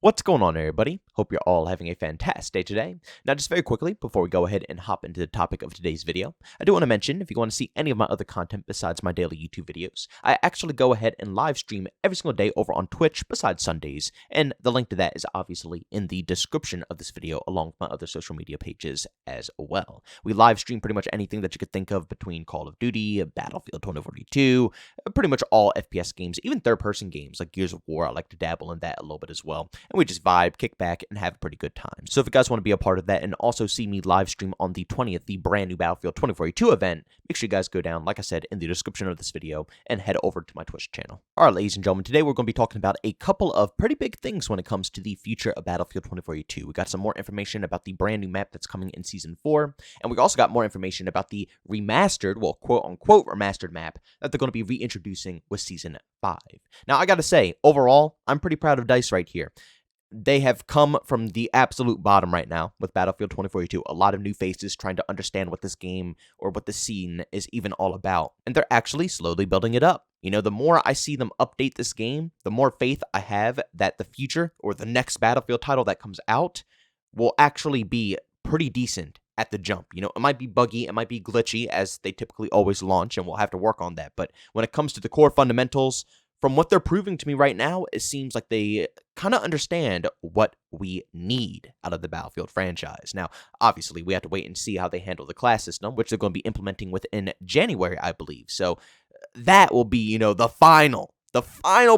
What's going on, everybody? Hope you're all having a fantastic day today. Now, just very quickly, before we go ahead and hop into the topic of today's video, I do want to mention, if you want to see any of my other content besides my daily YouTube videos, I actually go ahead and live stream every single day over on Twitch besides Sundays, and the link to that is obviously in the description of this video, along with my other social media pages as well. We live stream pretty much anything that you could think of between Call of Duty, Battlefield 2042, pretty much all FPS games, even third-person games like Gears of War. I like to dabble in that a little bit as well. And we just vibe, kick back, and have a pretty good time. So if you guys want to be a part of that and also see me live stream on the 20th, the brand new Battlefield 2042 event, make sure you guys go down, like I said, in the description of this video and head over to my Twitch channel. Alright, ladies and gentlemen, today we're going to be talking about a couple of pretty big things when it comes to the future of Battlefield 2042. We got some more information about the brand new map that's coming in Season 4, and we also got more information about the remastered, well, quote-unquote remastered map that they're going to be reintroducing with Season 5. Now, I gotta say, overall, I'm pretty proud of DICE right here. They have come from the absolute bottom right now with Battlefield 2042. A lot of new faces trying to understand what this game or what the scene is even all about. And they're actually slowly building it up. You know, the more I see them update this game, the more faith I have that the future or the next Battlefield title that comes out will actually be pretty decent at the jump. You know, it might be buggy, it might be glitchy, as they typically always launch, and we'll have to work on that. But when it comes to the core fundamentals, from what they're proving to me right now, it seems like they kind of understand what we need out of the Battlefield franchise. Now, obviously, we have to wait and see how they handle the class system, which they're going to be implementing within January, I believe. So that will be, you know, the final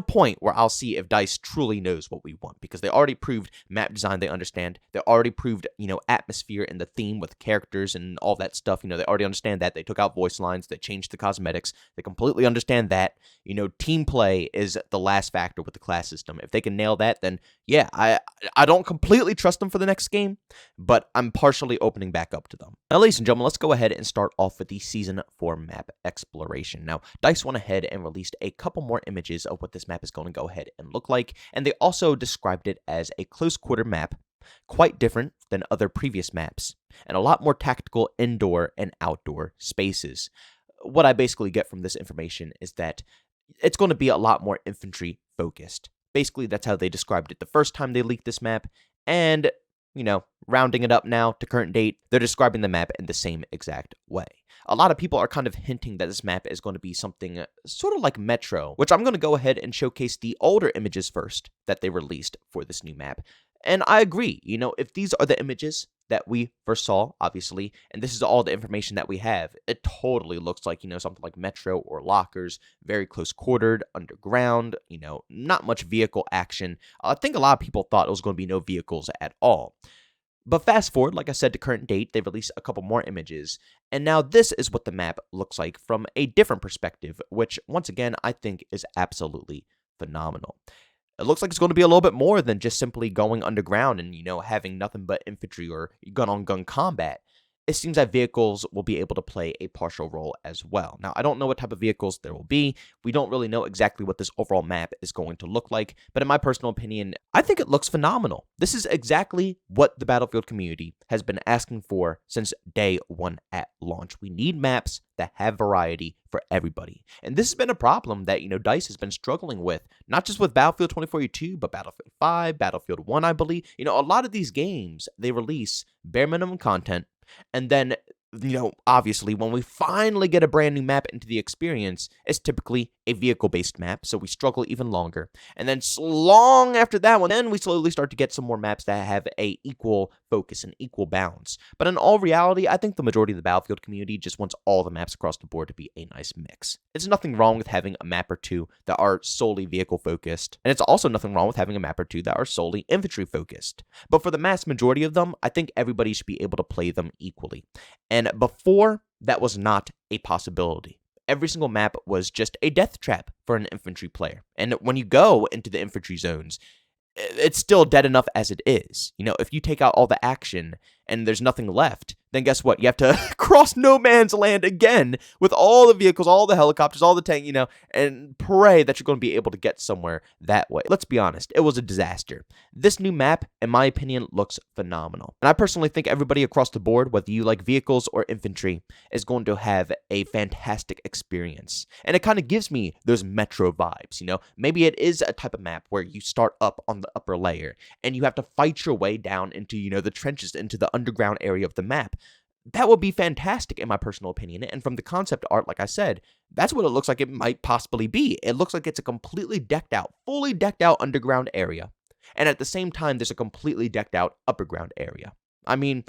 point where I'll see if DICE truly knows what we want, because they already proved map design they understand. They already proved, you know, atmosphere and the theme with characters and all that stuff. You know, they already understand that. They took out voice lines. They changed the cosmetics. They completely understand that. You know, team play is the last factor with the class system. If they can nail that, then yeah, I don't completely trust them for the next game, but I'm partially opening back up to them. Now, ladies and gentlemen, let's go ahead and start off with the Season 4 map exploration. Now, DICE went ahead and released a couple more images of what this map is going to go ahead and look like, and they also described it as a close quarter map, quite different than other previous maps, and a lot more tactical indoor and outdoor spaces. What I basically get from this information is that it's going to be a lot more infantry focused. Basically, that's how they described it the first time they leaked this map, and you know, rounding it up now to current date, they're describing the map in the same exact way. A lot of people are kind of hinting that this map is going to be something sort of like Metro, which I'm going to go ahead and showcase the older images first that they released for this new map. And I agree, you know, if these are the images that we first saw, obviously, and this is all the information that we have, it totally looks like, you know, something like Metro or Lockers, very close quartered, underground, you know, not much vehicle action. I think a lot of people thought it was going to be no vehicles at all. But fast forward, like I said, to current date, they released a couple more images, and now this is what the map looks like from a different perspective, which, once again, I think is absolutely phenomenal. It looks like it's going to be a little bit more than just simply going underground and, you know, having nothing but infantry or gun-on-gun combat. It seems that vehicles will be able to play a partial role as well. Now, I don't know what type of vehicles there will be. We don't really know exactly what this overall map is going to look like, but in my personal opinion, I think it looks phenomenal. This is exactly what the Battlefield community has been asking for since day one at launch. We need maps that have variety for everybody. And this has been a problem that, you know, DICE has been struggling with, not just with Battlefield 2042, but Battlefield 5, Battlefield 1, I believe. You know, a lot of these games, they release bare minimum content, and then, you know, obviously, when we finally get a brand new map into the experience, it's typically a vehicle-based map, so we struggle even longer. And then long after that one, then we slowly start to get some more maps that have a equal focus and equal balance. But in all reality, I think the majority of the Battlefield community just wants all the maps across the board to be a nice mix. It's nothing wrong with having a map or two that are solely vehicle-focused, and it's also nothing wrong with having a map or two that are solely infantry-focused. But for the mass majority of them, I think everybody should be able to play them equally. And before, that was not a possibility. Every single map was just a death trap for an infantry player. And when you go into the infantry zones, it's still dead enough as it is. You know, if you take out all the action and there's nothing left, then guess what? You have to cross no man's land again with all the vehicles, all the helicopters, all the tank, and pray that you're going to be able to get somewhere that way. Let's be honest, it was a disaster. This new map, in my opinion, looks phenomenal. And I personally think everybody across the board, whether you like vehicles or infantry, is going to have a fantastic experience. And it kind of gives me those Metro vibes, Maybe it is a type of map where you start up on the upper layer and you have to fight your way down into, the trenches, into the underground area of the map. That would be fantastic in my personal opinion. And from the concept art, like I said, that's what it looks like it might possibly be. It looks like it's a completely decked out, fully decked out underground area. And at the same time, there's a completely decked out upperground area. I mean,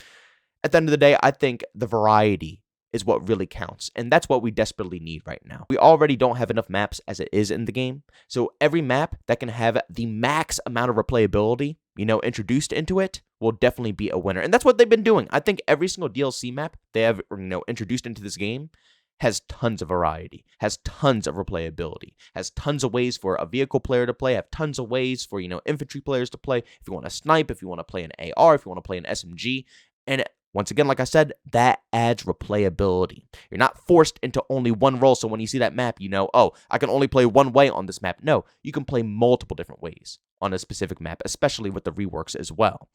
at the end of the day, I think the variety is what really counts. And that's what we desperately need right now. We already don't have enough maps as it is in the game. So every map that can have the max amount of replayability, introduced into it will definitely be a winner. And that's what they've been doing. I think every single DLC map they have, introduced into this game has tons of variety, has tons of replayability, has tons of ways for a vehicle player to play, have tons of ways for, infantry players to play. If you want to snipe, if you want to play an AR, if you want to play an SMG. And once again, like I said, that adds replayability. You're not forced into only one role, so when you see that map, oh, I can only play one way on this map. No, you can play multiple different ways on a specific map, especially with the reworks as well.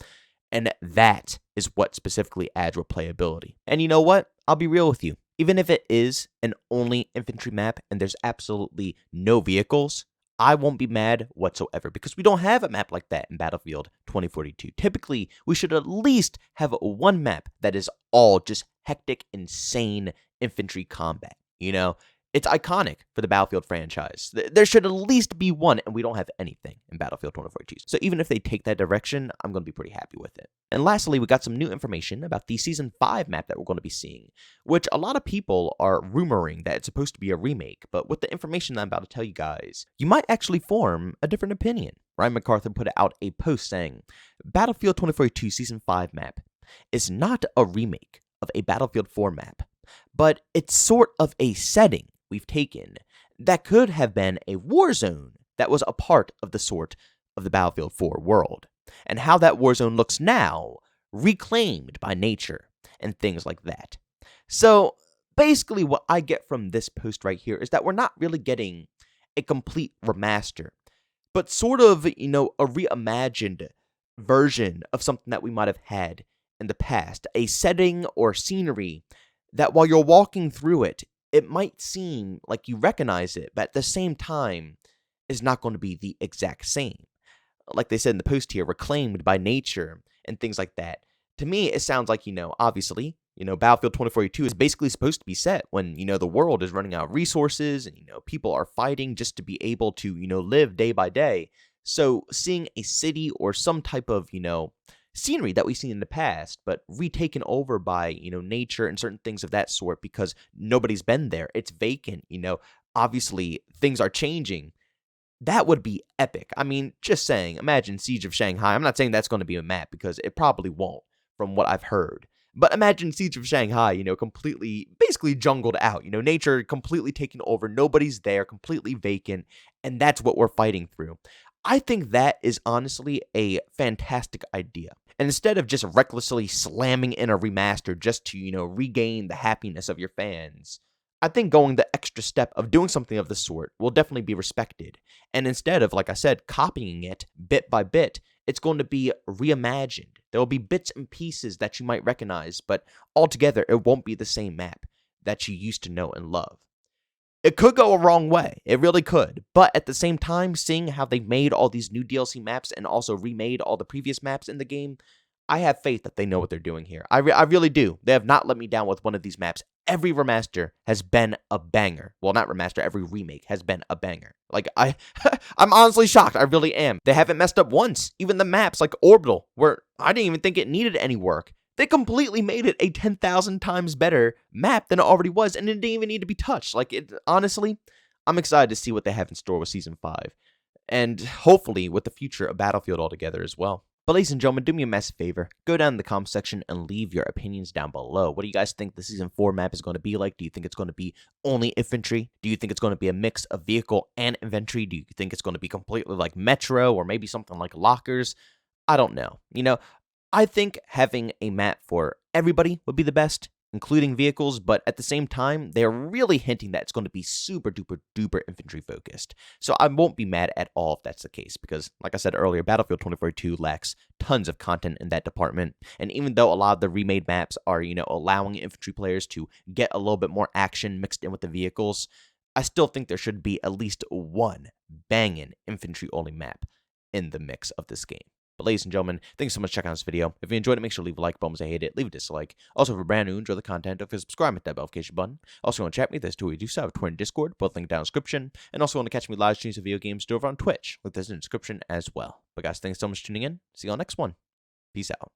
And that is what specifically adds replayability. And you know what? I'll be real with you. Even if it is an only infantry map and there's absolutely no vehicles, I won't be mad whatsoever because we don't have a map like that in Battlefield 2042. Typically, we should at least have one map that is all just hectic, insane infantry combat. It's iconic for the Battlefield franchise. There should at least be one, and we don't have anything in Battlefield 2042. So even if they take that direction, I'm going to be pretty happy with it. And lastly, we got some new information about the Season 5 map that we're going to be seeing, which a lot of people are rumoring that it's supposed to be a remake, but with the information that I'm about to tell you guys, you might actually form a different opinion. Ryan MacArthur put out a post saying, Battlefield 2042 Season 5 map is not a remake of a Battlefield 4 map, but it's sort of a setting we've taken that could have been a war zone that was a part of the sort of the Battlefield 4 world, and how that war zone looks now, reclaimed by nature, and things like that. So basically what I get from this post right here is that we're not really getting a complete remaster, but sort of, a reimagined version of something that we might have had in the past, a setting or scenery that while you're walking through it, it might seem like you recognize it, but at the same time, is not going to be the exact same. Like they said in the post here, reclaimed by nature and things like that. To me, it sounds like, obviously, Battlefield 2042 is basically supposed to be set when, the world is running out of resources and, people are fighting just to be able to, live day by day. So seeing a city or some type of, scenery that we've seen in the past, but retaken over by, nature and certain things of that sort because nobody's been there. It's vacant, obviously things are changing. That would be epic. I mean, just saying, imagine Siege of Shanghai. I'm not saying that's going to be a map because it probably won't from what I've heard. But imagine Siege of Shanghai, completely, basically jungled out, nature completely taken over. Nobody's there, completely vacant. And that's what we're fighting through. I think that is honestly a fantastic idea. And instead of just recklessly slamming in a remaster just to, regain the happiness of your fans, I think going the extra step of doing something of the sort will definitely be respected. And instead of, like I said, copying it bit by bit, it's going to be reimagined. There will be bits and pieces that you might recognize, but altogether it won't be the same map that you used to know and love. It could go a wrong way. It really could. But at the same time, seeing how they made all these new DLC maps and also remade all the previous maps in the game, I have faith that they know what they're doing here. I really do. They have not let me down with one of these maps. Every remaster has been a banger. Well, not remaster, every remake has been a banger. Like, I'm honestly shocked. I really am. They haven't messed up once. Even the maps like Orbital, where I didn't even think it needed any work. They completely made it a 10,000 times better map than it already was, and it didn't even need to be touched. Honestly, I'm excited to see what they have in store with Season 5, and hopefully with the future of Battlefield altogether as well. But ladies and gentlemen, do me a massive favor. Go down in the comment section and leave your opinions down below. What do you guys think the Season 4 map is going to be like? Do you think it's going to be only infantry? Do you think it's going to be a mix of vehicle and infantry? Do you think it's going to be completely like Metro or maybe something like Lockers? I don't know. I think having a map for everybody would be the best, including vehicles, but at the same time, they're really hinting that it's going to be super duper duper infantry focused. So I won't be mad at all if that's the case, because like I said earlier, Battlefield 2042 lacks tons of content in that department. And even though a lot of the remade maps are, allowing infantry players to get a little bit more action mixed in with the vehicles, I still think there should be at least one banging infantry-only map in the mix of this game. But ladies and gentlemen, thanks so much for checking out this video. If you enjoyed it, make sure to leave a like button. If you hate it, leave a dislike. Also, if you're brand new, enjoy the content, don't forget to subscribe, hit that notification button. Also, want to chat with me, there's two ways to do so. I have Twitter and Discord, both linked down in the description. And also want to catch me live streams of video games over on Twitch, link this in the description as well. But guys, thanks so much for tuning in. See you on the next one. Peace out.